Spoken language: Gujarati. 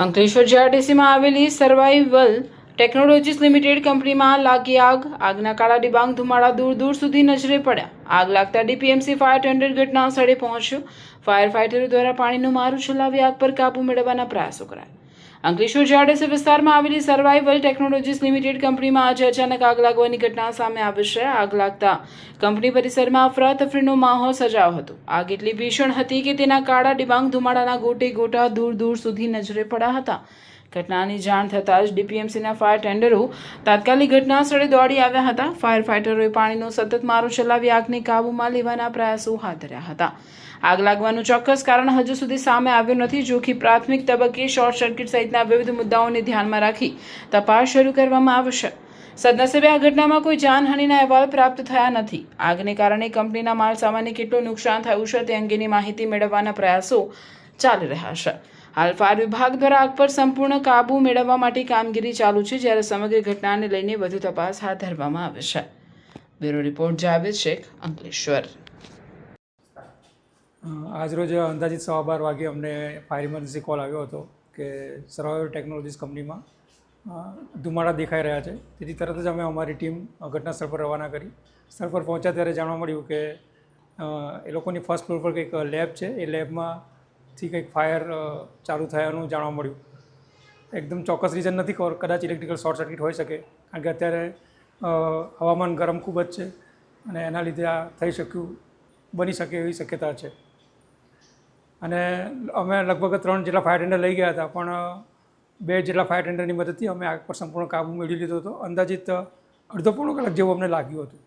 અંકલેશ્વર જીઆરટીસીમાં આવેલી સર્વાઇવલ ટેકનોલોજીસ લિમિટેડ કંપનીમાં લાગી આગ. આગના કાળા ડિબાંગ ધુમાડા દૂર દૂર સુધી નજરે પડ્યા. આગ લાગતા ડીપીએમસી ફાયર ટેન્ડર ઘટના સ્થળે પહોંચ્યું. ફાયર ફાઇટરો દ્વારા પાણીનું મારું ચલાવી આગ પર કાબુ મેળવવાના પ્રયાસો કરાયા. અંકલેશ્વર જીઆરટીસી વિસ્તારમાં આવેલી સર્વાઇવલ ટેકનોલોજીસ લિમિટેડ કંપનીમાં આજે અચાનક આગ લાગવાની ઘટના સામે આવી છે. આગ લાગતા કંપની પરિસરમાં અફરાતફરીનો માહોલ સર્જાયો હતો. આગ એટલી ભીષણ હતી કે તેના કાળા ડિબાંગ ધુમાડાના ગોટે ગોટા દૂર દૂર સુધી નજરે પડ્યા હતા. ઘટનાની જાણ થતાં જ ડીપીએમસીના ફાયર ટેન્ડરો તાત્કાલિક ઘટના સ્થળે દોડી આવ્યા હતા. ફાયર ફાઇટરોએ પાણીનો સતત મારો ચલાવી આગને કાબૂમાં લેવાના પ્રયાસો હાથ ધર્યા હતા. આગ લાગવાનું ચોક્કસ કારણ હજુ સુધી સામે આવ્યું નથી. જોકે પ્રાથમિક તબક્કે શોર્ટ સર્કિટ સહિતના વિવિધ મુદ્દાઓને ધ્યાનમાં રાખી તપાસ શરૂ કરવામાં આવશે. સદનસીબે આ ઘટનામાં કોઈ જાનહાનિના અહેવાલ પ્રાપ્ત થયા નથી. આગને કારણે કંપનીના માલસામાનને કેટલું નુકસાન થયું છે તે અંગેની માહિતી મેળવવાના પ્રયાસો ચાલી રહ્યા છે. હાલ ફાયર વિભાગ દ્વારા આગ પર સંપૂર્ણ કાબુ મેળવવા માટે કામગીરી ચાલુ છે, જ્યારે સમગ્ર ઘટનાને લઈને વધુ તપાસ હાથ ધરવામાં આવે છે. Bureau report Javed Shaikh, Ankleshwar. આજરોજ અંદાજિત 12:15 વાગે અમને ફાયર ઇમરજન્સી કોલ આવ્યો હતો કે સર્વાઇવલ ટેકનોલોજીસ કંપનીમાં ધુમાડા દેખાઈ રહ્યા છે. તેથી તરત જ અમે અમારી ટીમ ઘટના સ્થળ પર રવાના કરી. સ્થળ પર પહોંચ્યા ત્યારે જાણવા મળ્યું કે એ લોકોની ફર્સ્ટ ફ્લોર પર કંઈક લેબ છે. એ લેબમાંથી કંઈક ફાયર ચાલુ થયાનું જાણવા મળ્યું. એકદમ ચોક્કસ રીઝન નથી ખબર, કદાચ ઇલેક્ટ્રિકલ શોર્ટ સર્કિટ હોઈ શકે, કારણ કે અત્યારે હવામાન ગરમ ખૂબ જ છે અને એના લીધે આ બની શકે એવી શક્યતા છે. અને અમે લગભગ 3 જેટલા ફાયર ટેન્ડર લઈ ગયા હતા, પણ 2 જેટલા ફાયર ટેન્ડરની મદદથી અમે આગ પર સંપૂર્ણ કાબૂ મેળવી લીધો હતો. અંદાજિત અડધો પોણો કલાક જેવું અમને લાગ્યું હતું.